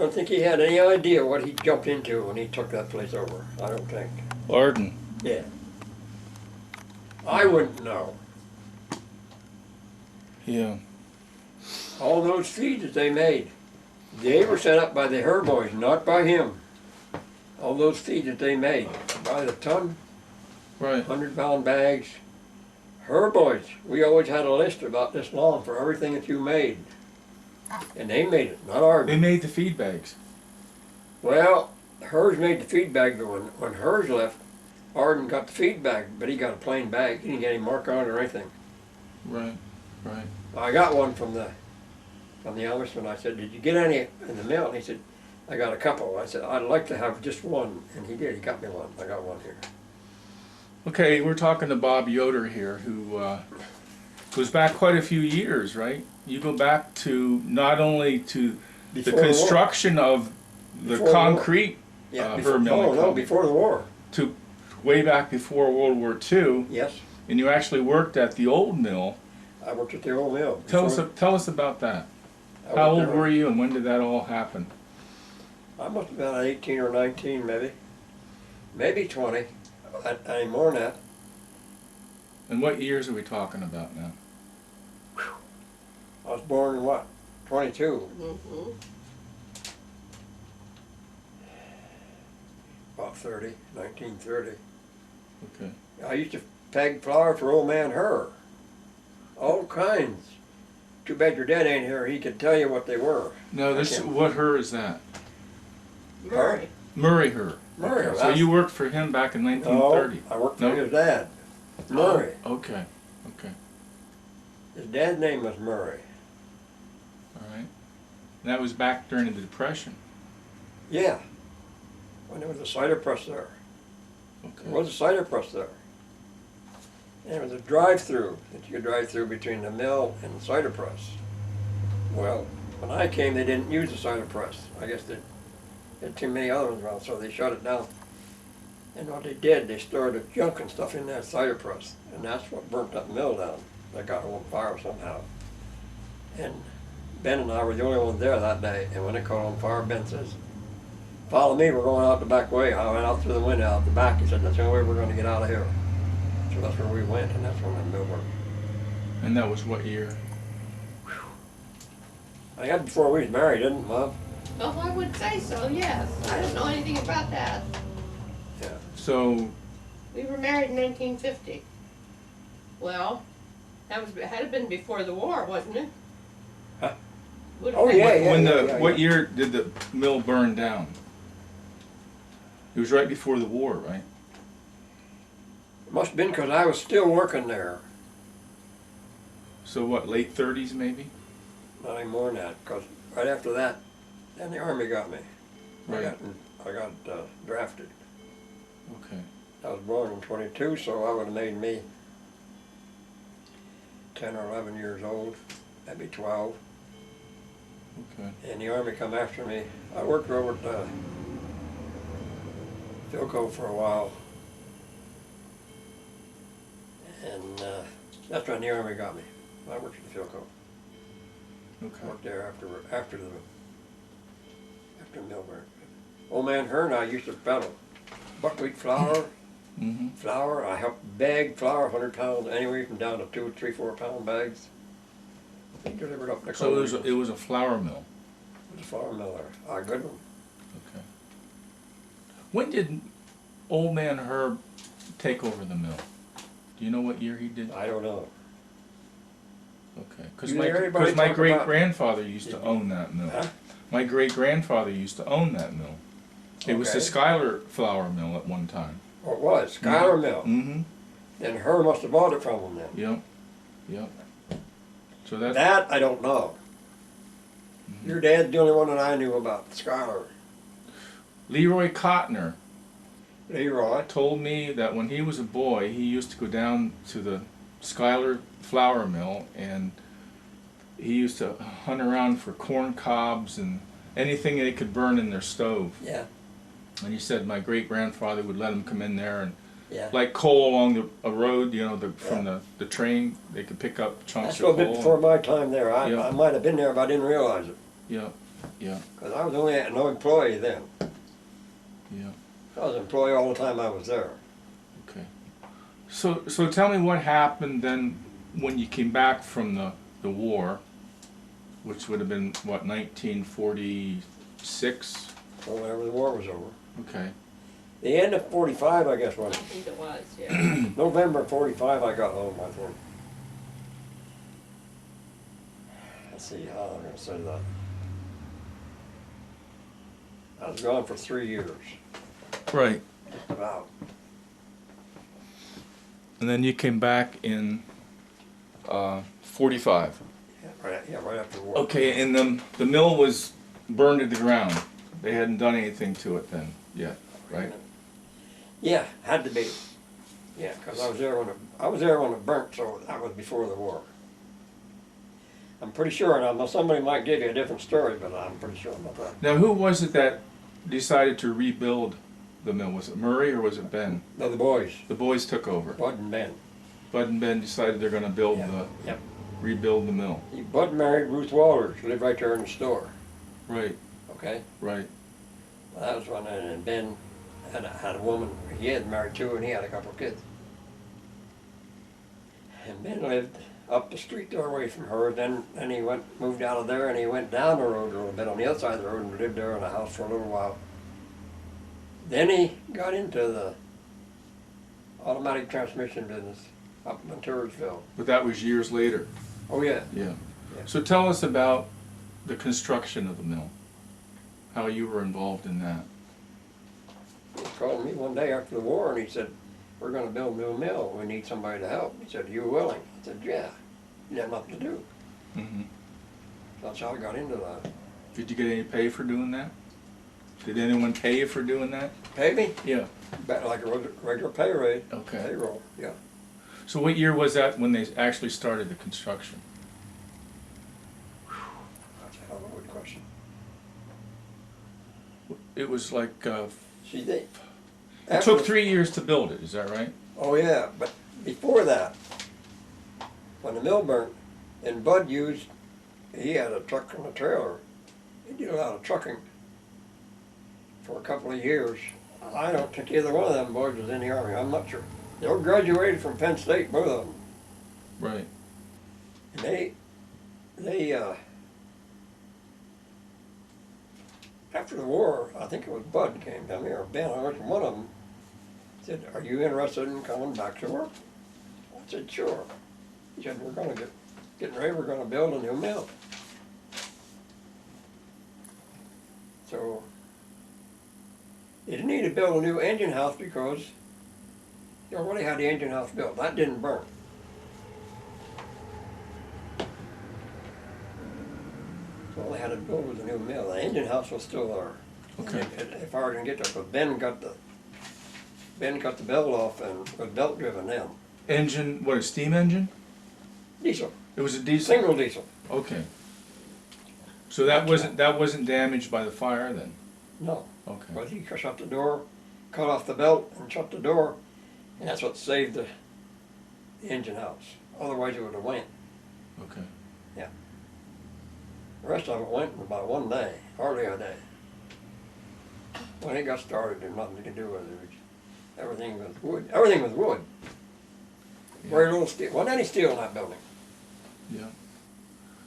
don't think he had any idea what he jumped into when he took that place over. I don't think. Arden. Yeah. I wouldn't know. Yeah. All those feeds that they made, they were set up by the Herr boys, not by him. All those feeds that they made, by the ton, Right. 100-pound bags. Herr boys, we always had a list about this long for everything that you made. And they made it, not ours. They made the feed bags. Well, hers made the feed bag, but when hers left, Arden got the feed bag, but he got a plain bag. He didn't get any mark on it or anything. Right. Right. I got one from the Amishman. I said, "Did you get any in the mail?" And he said, "I got a couple." I said, "I'd like to have just one," and he did. He got me one. I got one here. Okay, we're talking to Bob Yoder here, who goes back quite a few years, right? You go back to not only to Before the construction of the Before the war. concrete Yeah, Herr Mill no, before the war. to way back before World War II, Yes, and you actually worked at the old mill. I worked at the old mill. Tell us about that. I How worked old there. were you, and when did that all happen? I must have been 18 or 19, maybe 20. I ain't more than that. And what years are we talking about now? I was born in what? 22. Mm-hmm. About 30, 1930. Okay. I used to peg flour for old man Herr. All kinds. Too bad your dad ain't here. He could tell you what they were. No, this Okay. what Herr is that? Murray. Murray Herr. Murray. Okay, so you worked for him back in No, 1930. I worked No? for his dad. Murray. Oh, okay. Okay. His dad's name was Murray. All right. And that was back during the Depression. Yeah. When there was a cider press there. Okay. There was a cider press there. And it was a drive-through that you could drive through between the mill and the cider press. Well, when I came, they didn't use the cider press. I guess they had too many other ones around, so they shut it down. And what they did, they stored the junk and stuff in that cider press, and that's what burnt that mill down. That got on fire somehow. And Ben and I were the only ones there that day, and when it caught on fire, Ben says, "Follow me, we're going out the back way." I went out through the window out the back. He said, "That's the only way we're going to get out of here." So that's where we went, and that's when the mill worked. And that was what year? I got before we was married, didn't it, Mom? Oh, I would say so, yes. I don't know anything about that. Yeah. So, We were married in 1950. Well, that was had it been before the war, wasn't it? Huh? Would have Oh, been. yeah, when yeah. what year did the mill burn down? It was right before the war, right? It must have been because I was still working there. So what, late 30s maybe? Not any more than that, because right after that, then the Army got me. Right. I got drafted. Okay. I was born in 22, so I would have made me 10 or 11 years old, maybe 12. Okay. And the Army come after me. I worked over at Philco for a while. And that's when the Army got me. I worked at the Philco. Okay. Worked there after mill burn. Old man Herr and I used to peddle buckwheat flour, Mm-hmm. flour. I helped bag flour, 100 pounds, anywhere from down to 2, 3, 4 pound bags. He delivered up the So it was a flour mill. It was a flour mill there. A good one. Okay. When did old man Herb take over the mill? Do you know what year he did? I don't know. Okay. Because You hear anybody my talk great about- grandfather used to own that mill. Huh? My great grandfather used to own that mill. It was the Okay. Schuyler flour mill at one time. Or it was, Schuyler Mill. Mm-hmm. Then Herr must have bought it from him then. Yep. Yep. So that's That I don't know. Your dad's the only one that I knew about, Schuyler. Leroy Cotner Leroy. told me that when he was a boy, he used to go down to the Schuyler flour mill and he used to hunt around for corn cobs and anything they could burn in their stove. Yeah, And he said my great grandfather would let him come in there and yeah. like coal along a road, you know, from the train, they could pick up chunks That's a little of bit coal. before my time there. I Yeah. might have been there if I didn't realize it. Yeah, Yeah. Because I was only no employee then. Yeah. I was an employee all the time I was there. Okay. So tell me what happened then when you came back from the war, which would have been, what, 1946? So whenever the war was over. Okay. The end of 45, I guess, I was think it was, yeah. November 45 I got home, I think. Let's see how I'm going to say that. I was gone for 3 years, Right. just about. And then you came back in 45. Right after the war. Okay, and the mill was burned to the ground. They hadn't done anything to it then yet, right? Yeah, had to be. Yeah, because I was there when it burnt, so that was before the war. I'm pretty sure. Now somebody might give you a different story, but I'm pretty sure about that. Now, who was it that decided to rebuild the mill? Was it Murray or was it Ben? No, the boys, The boys took over. Bud and Ben. Bud and Ben decided they're going to build Yep. rebuild the mill. Bud married Ruth Walters, lived right there in the store. Right, Okay, right. well, that was one, and Ben had a woman. He had married two, and he had a couple of kids. And Ben lived up the street there away from her. Then he moved out of there, and he went down the road a little bit on the other side of the road and lived there in a house for a little while. Then he got into the automatic transmission business up in Turbotville. But that was years later. Oh yeah. Yeah. Yeah. So tell us about the construction of the mill. How you were involved in that. He called me one day after the war, and he said, "We're going to build a new mill. We need somebody to help." He said, "You willing?" I said, "Yeah." He had nothing to do. Hmm. That's how I got into that. Did you get any pay for doing that? Did anyone pay you for doing that? Pay me? Yeah. Like a regular pay rate. Okay. Payroll, yeah. So what year was that when they actually started the construction? That's a hell of a good question. It was like, See, they... it took 3 years to build it, is that right? Oh, yeah, but before that, when the mill burnt, and Bud he had a truck and a trailer. He did a lot of trucking for a couple of years. I don't think either one of them boys was in the Army, I'm not sure. They were graduated from Penn State, both of them. Right. And they after the war, I think it was Bud came down here, or Ben, I heard from one of them, said, "Are you interested in coming back to work?" I said, "Sure." He said, "We're gonna getting ready, we're gonna build a new mill." So, they didn't need to build a new engine house because they already had the engine house built. That didn't burn. So all they had to build was a new mill. The engine house was still there. Okay. If I were gonna get there, but Ben cut the belt off and was belt driven then. Engine, what, a steam engine? Diesel, It was a diesel? single diesel. Okay. So that wasn't damaged by the fire then? No, Okay. but he shut the door, cut off the belt and shut the door, and that's what saved the engine house. Otherwise it would have went. Okay. The rest of it went in about one day, hardly a day. When it got started, there was nothing to do with it. Everything was wood. Everything was wood. Yeah. Very little steel. Wasn't any steel in that building. Yeah.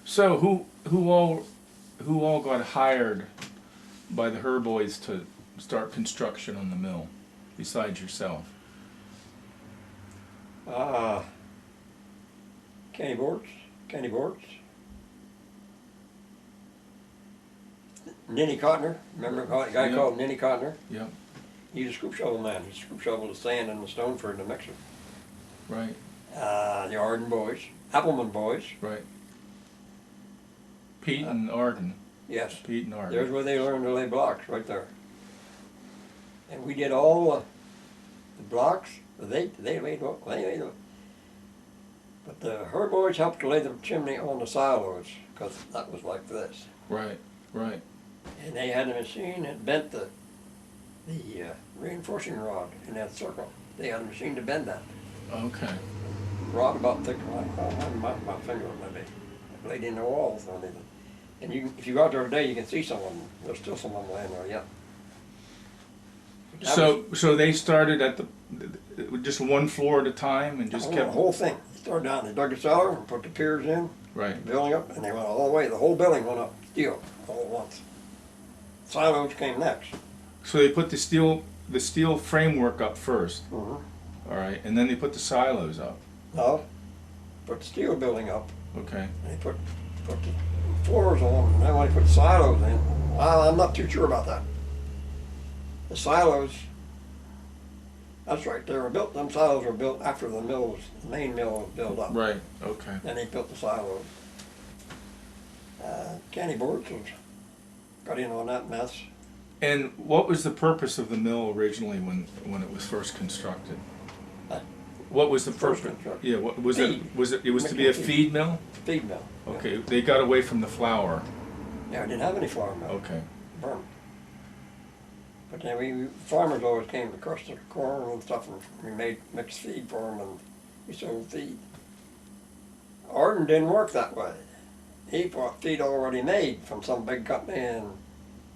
So who all got hired by the Herr boys to start construction on the mill, besides yourself? Kenny Bortz. Ninny Cotner. Remember a guy Yeah. called Ninny Cotner? Yeah. He's a scoop shovel man. He scoop shoveled the sand and the stone for the mixer. Right. The Arden boys. Appleman boys. Right. Pete and Arden. Yes. Pete and Arden. There's where they learned to lay blocks, right there. And we did all the blocks. They made them. But the Herr boys helped to lay the chimney on the silos, because that was like this. Right. Right. And they had a machine that bent the reinforcing rod in that circle. They had a machine to bend that. Okay. Rod about thick, my finger maybe. Laid in the walls on it. And if you go out there today, you can see some of them. There's still some of them laying there, yeah. So they started at just one floor at a time and just the kept. whole thing. They started down, they dug the cellar and put the piers in, Right. the building up, and they went all the way. The whole building went up, steel, all at once. Silos came next. So they put the steel framework up first. Mm-hmm. All right, and then they put the silos up. No, put the steel building up. Okay. They put the floors on, and then when they put silos in, I'm not too sure about that. The silos, that's right, them silos were built after the main mill was built up. Right. Okay. Then they built the silos. County boards got in on that mess. And what was the purpose of the mill originally when it was first constructed? What was the First purpose? construction. Yeah. What was Feed. it? Was it? It was to be a feed mill. Feed mill. Okay. They got away from the flour. Yeah, I didn't have any flour mill. Okay. Burned. But then farmers always came across the corn and stuff, and we made mixed feed for them, and we sold feed. Arden didn't work that way. He bought feed already made from some big company in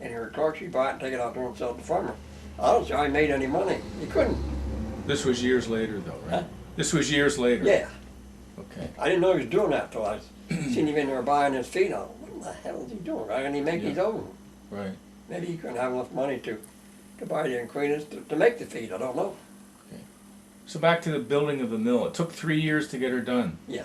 here at Clark. He buy it and take it out there and sell it to the farmer. I don't see how he made any money. He couldn't. This was years later, though, right? Huh? This was years later. Yeah. Okay. I didn't know he was doing that till I seen him in there buying his feed. I thought, what the hell is he doing? Why can't he make his own? Right. Maybe he couldn't have enough money to buy the ingredients to make the feed. I don't know. So back to the building of the mill. It took 3 years to get her done. Yeah.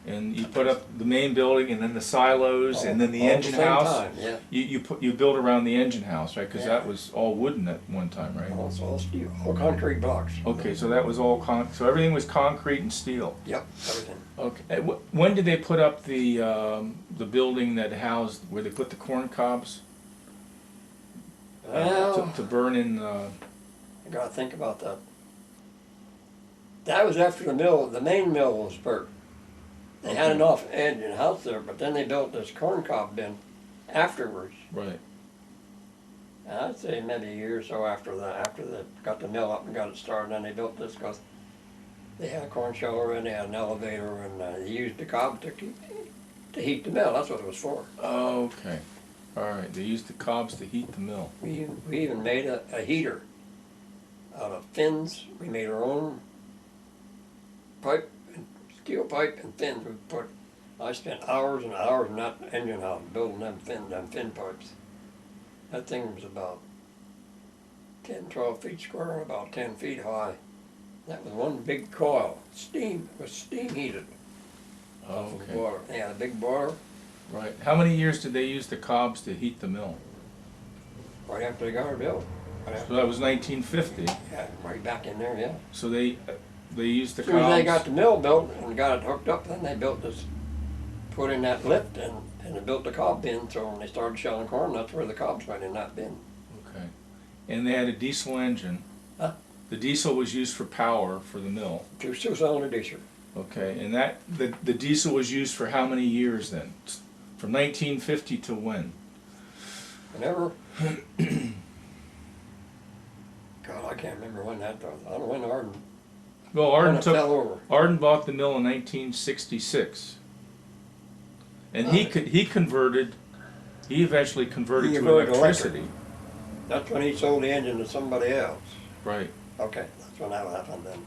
And you put up the main building, and then the silos, and then the All at engine the same house. time, yeah. You built around the engine house, right? Because Yeah. that was all wooden at one time, right? It's all steel, all concrete blocks. Okay, so that was all so everything was concrete and steel. Yep, everything. Okay. When did they put up the building that housed where they put the corn cobs Well, to burn in? I gotta think about that. That was after the main mill was burnt. They had Okay. enough engine house there, but then they built this corn cob bin afterwards. Right. And I'd say maybe a year or so after they got the mill up and got it started, then they built this because they had a corn sheller and they had an elevator, and they used the cob to heat the mill. That's what it was for. Okay. All right. They used the cobs to heat the mill. We even made a heater out of fins. We made our own pipe, steel pipe and fins. I spent hours and hours in that engine house building them fin pipes. That thing was about 10, 12 feet square and about 10 feet high. That was one big coil. Steam, it was steam heated. Off of the Okay. boiler. They had a big boiler Right. How many years did they use the cobs to heat the mill? right after they got her built. Right So after, that was 1950. yeah, right back in there, yeah. So they used the As soon as they got cobs. the mill built and got it hooked up, then they built this, put in that lift and they built the cob bin. So when they started shelling corn, that's where the cobs went in that bin. Okay. And they had a diesel engine. Huh? The diesel was used for power for the mill. Two-cylinder diesel. Okay. And the diesel was used for how many years then? From 1950 to when? Whenever, God, I can't remember when that was. I don't know when Arden, Well, when it fell over. Arden bought the mill in 1966, and he eventually converted He to converted to electricity. That's when he sold the engine to somebody else. Right. Okay, that's when that happened then.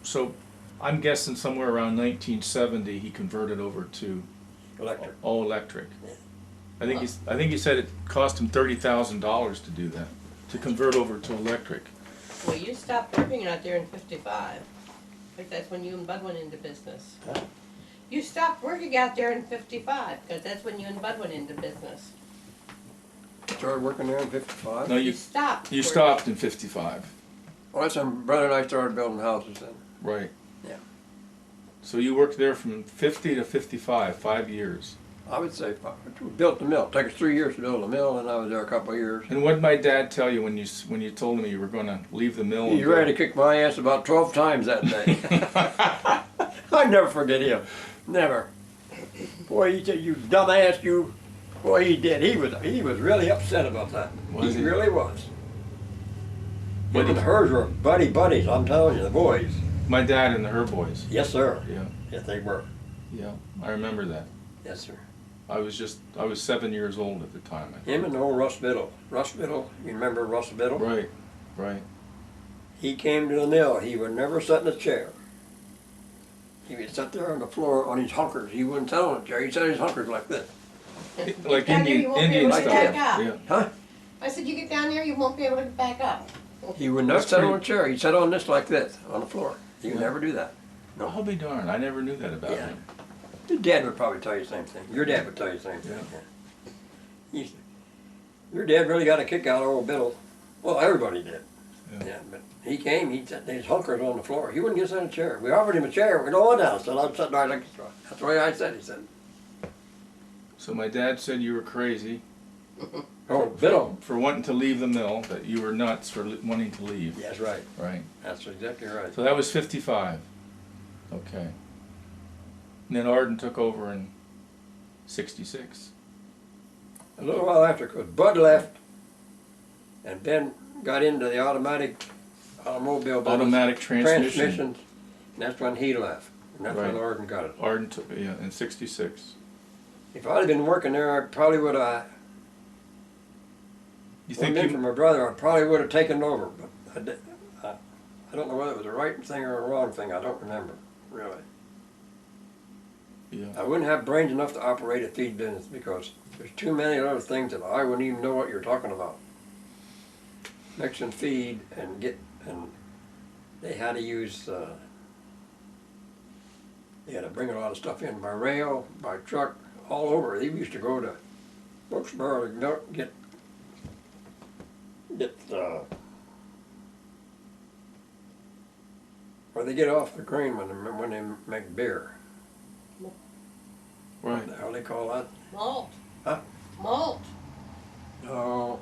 So I'm guessing somewhere around 1970 he converted over to Electric. all electric. Yeah. I think he said it cost him $30,000 to do that, to convert over to electric. Well, you stopped working out there in 55. Like that's when you and Bud went into business. Huh? You stopped working out there in 55, because that's when you and Bud went into business. Started working there in 55. No, You you stopped. you working. stopped in 55. Well, that's when brother and I started building houses then. Right. Yeah. So you worked there from 50 to 55, 5 years. I would say we built the mill. It took us 3 years to build the mill, and I was there a couple of years. And what did my dad tell you when you told him you were going to leave the mill? He's ready to kick my ass about 12 times that day. I never forget him. Never. Boy, he said, "You dumbass, you." Boy, he did. He was really upset about that. Was he? Really was. But Him and hers were buddies. I'm telling you, the boys. My dad and the Her boys. Yes, sir. Yeah, Yes, they were. yeah, I remember that. Yes, sir. I was 7 years old at the time. I think. Him and old Russ Biddle. Russ Biddle, you remember Russ Biddle? Right, right. He came to the mill. He would never sit in a chair. He would sit there on the floor on his hunkers. He wouldn't sit on a chair. He'd sit on his hunkers like this. Like Down there, you won't be Indian able to style. back up. Yeah. Huh? I said, you get down there, you won't be able to get back up. He would not That's sit on a pretty- chair. He'd sit on this like this, on the floor. He would Yeah. never do that. No. I'll be darned. I never knew that about Yeah. him. Your dad would probably tell you the same thing. Your dad would tell you the same thing. Yeah. Yeah. Your dad really got a kick out of old Biddle. Well, everybody did. Yeah. Yeah, but he came, he'd sit his hunkers on the floor. He wouldn't get sit in a chair. We offered him a chair. We don't want that. So I'd sit there like this. That's the way I said. He said, So my dad said you were crazy oh, Biddle. for wanting to leave the mill, that you were nuts for wanting to leave. That's right. Right. That's exactly right. So that was 55. Okay. And then Arden took over in 66. A little while after, because Bud left, and Ben got into the automatic automobile business, Automatic transmission. transmissions, and that's when he left. And that's when Right. Arden got it. Arden took, yeah, in 66. If I'd have been working there, I probably would have, You well, think been you, from my brother, I probably would have taken over, but I don't know whether it was the right thing or a wrong thing. I don't remember, really. yeah. I wouldn't have brains enough to operate a feed business because there's too many other things that I wouldn't even know what you're talking about. Mixing feed and they had to use, they had to bring a lot of stuff in by rail, by truck, all over. They used to go to Wilkesboro to get where they get off the grain when they make beer. Right. What the hell they call that? Malt. Huh? Malt. Oh,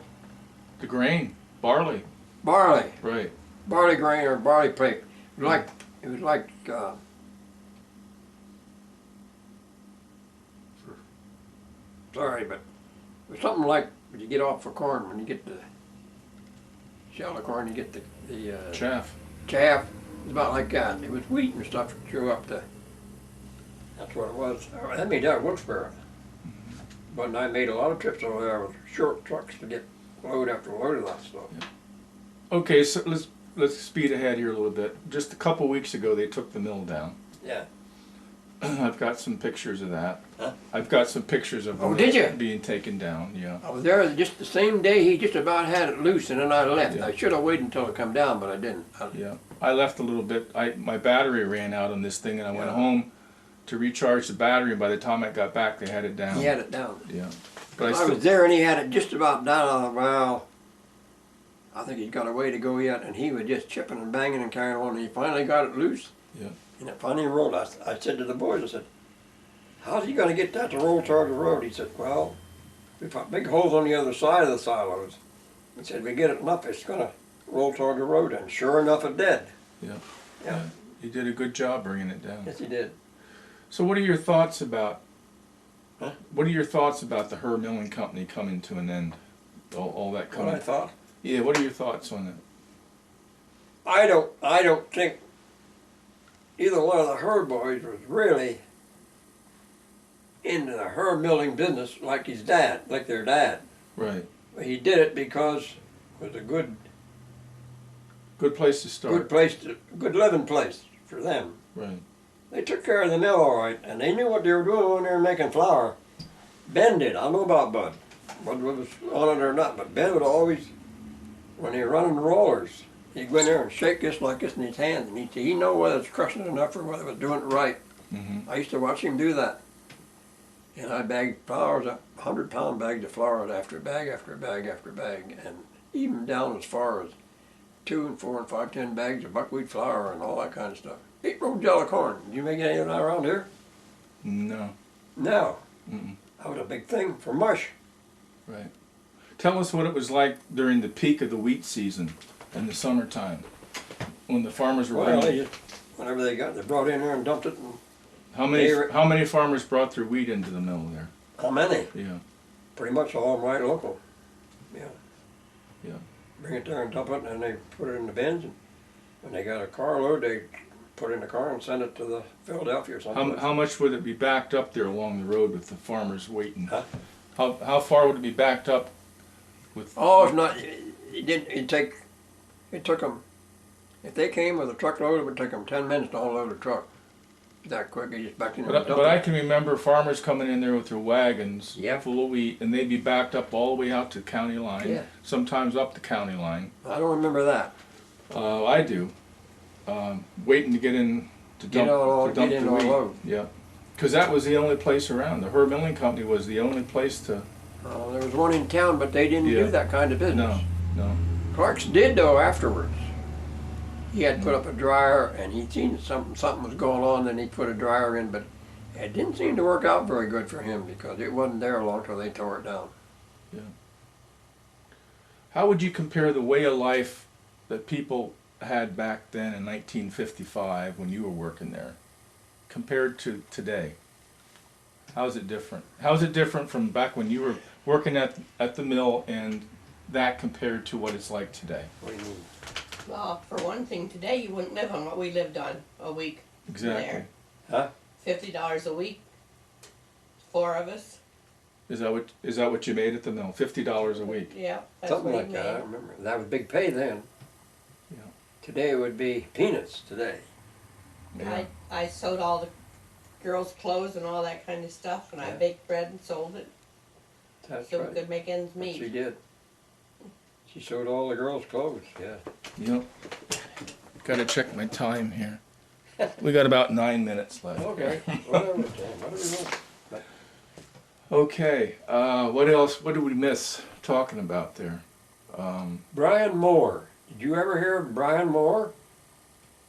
The grain. Barley. barley. Right. Barley grain or barley plate. It was like sorry, but it was something like when you get off the corn, when you get the shell of corn, you get the Chaff. chaff. It's about like that. It was wheat and stuff that threw up the. That's what it was. I had me down at Wilkesboro. But I made a lot of trips over there with short trucks to get load after load of that stuff. Okay, so let's speed ahead here a little bit. Just a couple weeks ago, they took the mill down. Yeah. I've got some pictures of that. Huh? I've got some pictures of Oh, them did you? being taken down. Yeah. I was there just the same day he just about had it loose, and then I left. Yeah. I should have waited until it come down, but I didn't. Yeah. I left a little bit. My battery ran out on this thing, and I went Yeah. home to recharge the battery. And by the time I got back, they had it down. He had it down. Yeah. But I was there, and he had it just about down. Well, I think he's got a way to go yet, and he was just chipping and banging and carrying on. And he finally got it loose. Yeah. And it finally rolled. I said to the boys, I said, "How's he going to get that to roll toward the road?" He said, "Well, we put big holes on the other side of the silos." He said, "We get it enough, it's going to roll toward the road." And sure enough, it did. Yeah. Yeah. He did a good job bringing it down. Yes, he did. So, what are your thoughts about? Huh? What are your thoughts about the Herr Milling Company coming to an end? All that What coming. I thought. Yeah. What are your thoughts on that? I don't think either one of the Herr boys was really into the Herr milling business like his dad, like their dad. Right. He did it because it was a good Good place to start. good living place for them. Right. They took care of the mill all right, and they knew what they were doing when they were making flour. Ben did. I don't know about Bud, whether it was on it or not, but Ben would always, when they were running the rollers, he'd go in there and shake this like this in his hands, and he'd know whether it's crushing enough or whether it was doing it right. Mm-hmm. I used to watch him do that. And I bagged flours, 100-pound bags of flour after bag after bag after bag, and even down as far as 2 and 4 and 5, 10 bags of buckwheat flour and all that kind of stuff. 8 rolled jello corn. Did you make any of that around here? No. No. Mm-mm. That was a big thing for mush. Right. Tell us what it was like during the peak of the wheat season in the summertime, when the farmers were Well, running. they just, whenever they brought in there and dumped it. And How many farmers brought their wheat into the mill there? how many? Yeah. Pretty much all of them right local. Yeah. Yeah. Bring it there and dump it, and then they put it in the bins. And when they got a carload, they put it in the car and send it to the Philadelphia or something. How much would it be backed up there along the road with the farmers waiting? Huh? How far would it be backed up with? Oh, it's not, it took them, if they came with a truckload, it would take them 10 minutes to unload a truck. That quick, they just backed in there. But I can remember farmers coming in there with their wagons Yep. full of wheat, and they'd be backed up all the way out to the county line, Yeah. sometimes up the county line. I don't remember that. I do. Waiting to get in to Get dump, in the or wheat. load. Yeah, because that was the only place around. The Herr Milling Company was the only place to. There was one in town, but they didn't Yeah. do that kind of business. No. Clark's did though afterwards. He had put up a dryer and he'd seen something was going on, then he put a dryer in, but it didn't seem to work out very good for him because it wasn't there long till they tore it down. Yeah. How would you compare the way of life that people had back then in 1955 when you were working there compared to today? How's it different? How's it different from back when you were working at the mill and that compared to what it's like today? What do you mean? Well, for one thing, today you wouldn't live on what we lived on a week. Exactly. There. Huh? $50 a week. 4 of us. Is that what you made at the mill? $50 a week. Yeah, that's Something what like he that, I made. remember. That was big pay then. Yeah. Today it would be peanuts today. Yeah. I sewed all the girls' clothes and all that kind of stuff, and I Yeah. baked bread and sold it That's so right. we could make ends What she meet. did. She sewed all the girls' clothes, yeah. Yep. Gotta check my time here. We got about 9 minutes left. Okay, whatever, Tim, whatever you want. Okay. What else? What did we miss talking about there? Brian Moore. Did you ever hear of Brian Moore?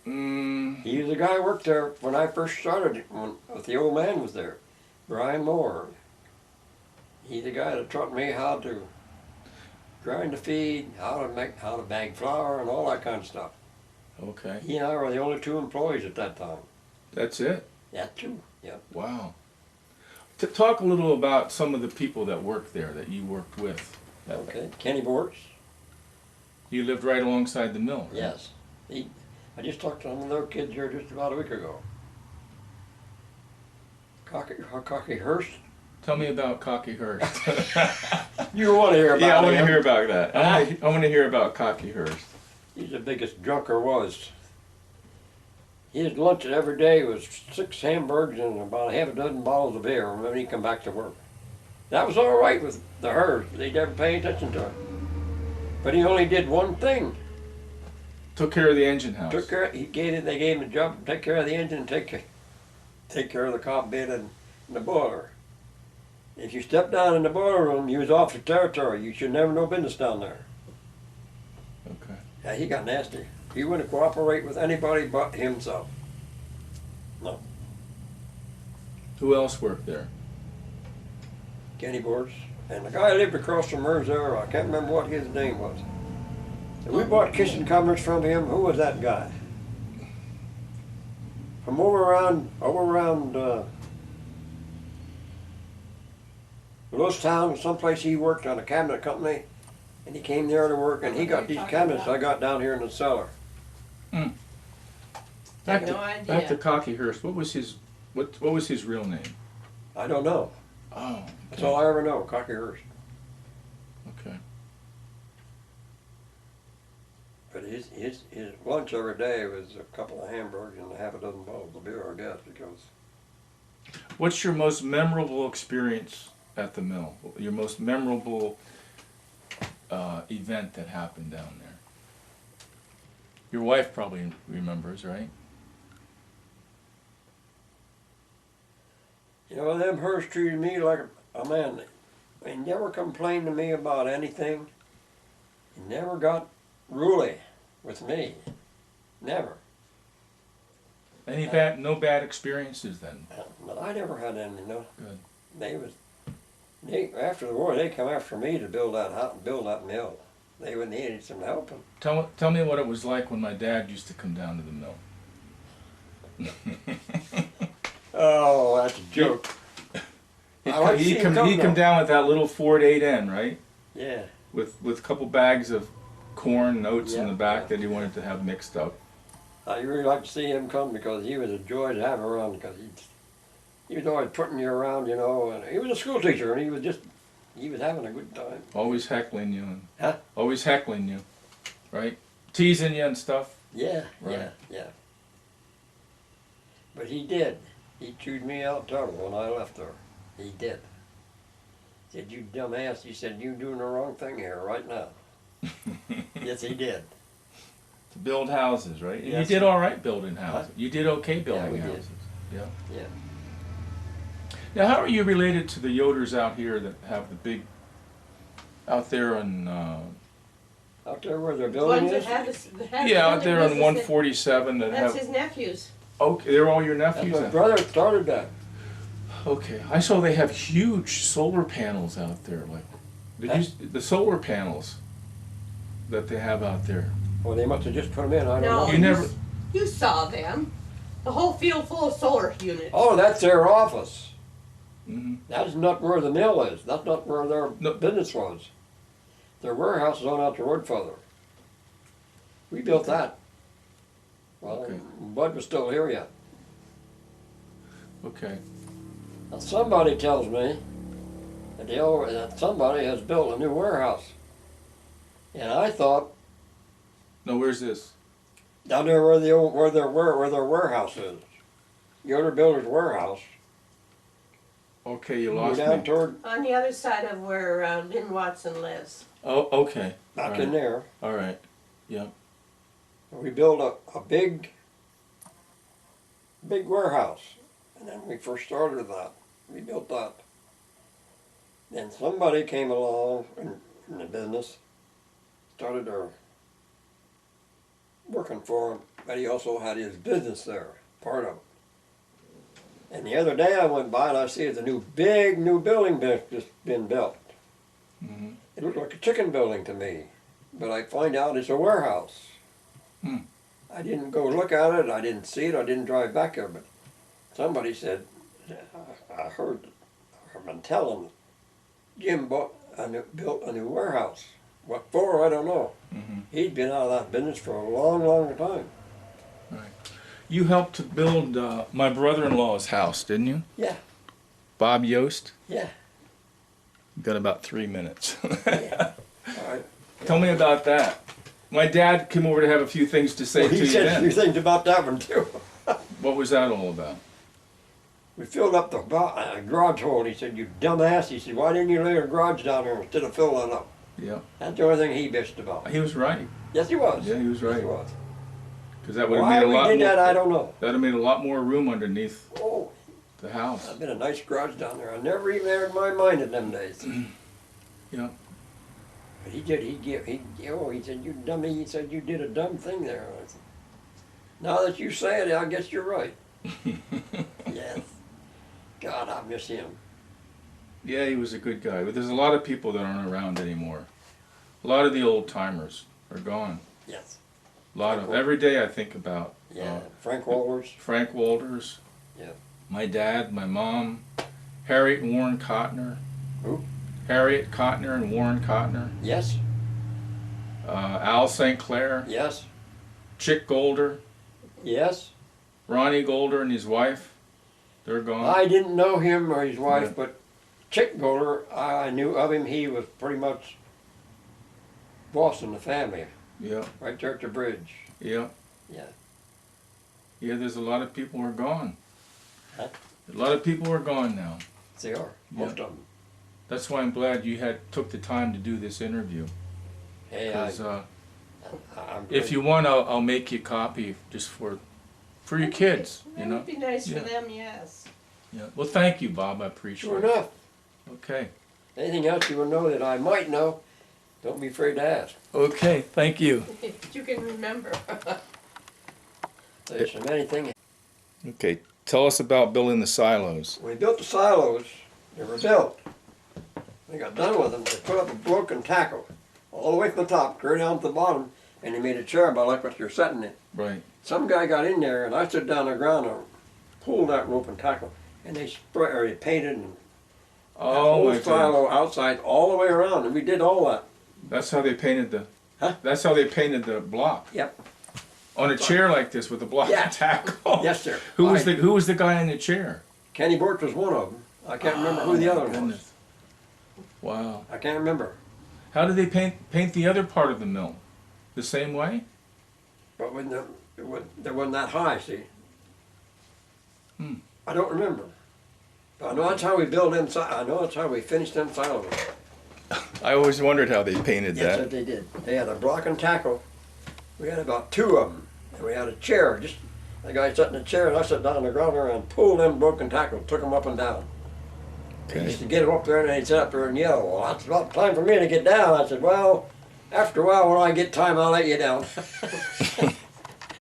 Mm, He was the guy who worked there when I first started, when the old man was there. Brian Moore. He's the guy that taught me how to grind the feed, how to bag flour, and all that kind of stuff. okay. He and I were the only 2 employees at that time. That's it. That too. Yep. Wow. To talk a little about some of the people that worked there that you worked with. Okay. Kenny Bortz. You lived right alongside the mill. Right? Yes. I just talked to some of their kids here just about a week ago. Cocky Hurst. Tell me about Cocky Hurst. You want to hear about Yeah, I want to him. hear about that. I want to hear about Cocky Hurst. He's the biggest drunk there was. His lunch every day was 6 hamburgers and about half a dozen bottles of beer when he'd come back to work. That was all right with the Hurst. They never paid attention to it. But he only did one thing. Took care of the engine house. They gave him a job to take care of the engine and take care of the cob bed and the boiler. If you stepped down in the boiler room, you was off the territory. You should never know business down there. Okay. Yeah, he got nasty. He wouldn't cooperate with anybody but himself. No. Who else worked there? Kenny Bortz. And the guy lived across from Merz there, I can't remember what his name was. And we bought kitchen covers from him. Who was that guy? From over around Lewistown, someplace he worked on a cabinet company, and he came there to work, and he got these cabinets I got down here in the cellar. Back no to, idea. Back to Cocky Hurst. What was his real name? I don't know. Oh. That's all I ever know, Cocky Hurst. Okay. But his lunch every day was a couple of hamburgers and half a dozen bottles of beer, I guess, because What's your most memorable experience at the mill? Your most memorable event that happened down there? Your wife probably remembers, right? you know, them Hurst treated me like a man. They never complained to me about anything. He never got ruly with me. Never. No bad experiences then? But I never had any, no. Good. After the war, they come after me to build that mill. They would need some help. Tell me what it was like when my dad used to come down to the mill. Oh, that's a joke. He come down with that little Ford 8N, right? I really like to see him come because he was a joy to have around because he was always putting you around, you know, and he was a school teacher and he was having a good time. Always heckling you. And Huh? Always heckling you, right? Teasing you and stuff. Yeah, Right. yeah. But he did. He chewed me out total when I left there. He did. Said, you dumbass, he said, you doing the wrong thing here right now. Yes, he did. To build houses, right? And Yes. you did all right building houses. Huh? You did okay Yeah, building we did. houses. Yeah. Yeah. Now, how are you related to the Yoders out here that have the big, out there on, Out there where their The building ones that is? had this, that had yeah, the out there on business, 147 that That's have, his nephews. okay, they're all your That's nephews? my then? brother started that. Okay, I saw they have huge solar panels out there, like, the solar panels that they have out there. Well, they must have just put them in, I don't No, know. You never- You saw them. The whole field full of solar units. Oh, that's their office. Hmm. That's not where the mill is. That's not where their No. business was. Their warehouse is on out the road further. We built that. Well, Okay. Bud was still here yet. Okay. Now, somebody tells me that somebody has built a new warehouse. And I thought Now, where's this? down there where their warehouse is, Yoder Builder's warehouse. Okay, you Go lost down me. toward On the other side of where Lynn Watson lives. Oh, okay. back All in right. there. All right. Yeah. We built a big warehouse, and then we first started that. We built that. Then somebody came along in the business, started working for him, but he also had his business there, part of it. And the other day I went by and I see it's a new building just been built. Hmm. It looked like a chicken building to me, but I find out it's a warehouse. Hmm. I didn't go look at it, I didn't see it, I didn't drive back there, but somebody said, I heard, I've been telling, Jim built a new warehouse. What for, I don't know. Hmm. He'd been out of that business for a long, long time. You helped to build my brother-in-law's house, didn't you? Yeah, Bob Yost? yeah. You got about 3 minutes. Yeah. All right. Tell me about that. My dad came over to have a few things to say Well, to he you said a few then. things about that one too. What was that all about? We filled up the garage hole. He said, you dumbass. He said, why didn't you lay a garage down there instead of filling it up? Yeah. That's the only thing he bitched about. He was right. Yes, he was. Yeah, he was Yes, right. he was. Because that would have Why made a we lot did more. that, I don't know. That'd have made a lot more room underneath Oh, the house. I've been a nice garage down there. I never even had my mind in them days. Yeah. But he did. He said, you dummy. He said, you did a dumb thing there. I said, now that you say it, I guess you're right. Yes. God, I miss him. Yeah, he was a good guy. But there's a lot of people that aren't around anymore. A lot of the old timers are gone. Yes. A lot of every day I think about Yeah. Frank Walters. Frank Walters. Yeah. My dad, my mom, Harriet and Warren Cotner. Who? Harriet Cotner and Warren Cotner. Yes. Al St. Clair. Yes. Chick Golder. Yes. Ronnie Golder and his wife. They're gone. I didn't know him or his wife, Yeah. but Chick Golder, I knew of him. He was pretty much boss in the family, Yeah. right there at the bridge. Yeah. Yeah. Yeah, there's a lot of people who are gone. Huh? A lot of people are gone now. They are, most of them. That's why I'm glad you took the time to do this interview. Hey, 'Cause, I'm if you want, I'll make you a copy just for your kids. You That know. would be nice Yeah. for them, yes. Yeah. Well, thank you, Bob. I appreciate Sure it. enough. Okay. Anything else you would know that I might know, don't be afraid to ask. Okay. Thank you. If you can remember. There's so many things. Okay. Tell us about building the silos. When we built the silos, they were built. We got done with them. They put up a broken tackle all the way from the top, clear down to the bottom, and they made a chair about like what you're sitting in. Right. Some guy got in there, and I stood down on the ground and pulled that rope and tackle, and they they painted and that Oh whole my goodness. silo outside all the way around, and we did all that. That's how they painted the. Huh? That's how they painted the block. Yep. On a chair like this with a block Yeah. of tackle? Yes, sir. Who was the guy in the chair? Kenny Borch was one of them. I can't remember who the Oh, other my one was. goodness. Wow. I can't remember. How did they paint the other part of the mill? The same way? But when they wasn't that high, see. Hmm. I don't remember. But I know that's how we built inside. I know that's how we finished them silos. I always wondered how they painted Yes, that. they did. They had a block and tackle. We had about 2 of them. And we had a chair. Just the guy sat in the chair and I sat down on the ground there and pulled them broken tackle, took them up and down. He Okay. used to get him up there and he'd sit up there and yell, well, that's about time for me to get down. I said, well, after a while when I get time, I'll let you down.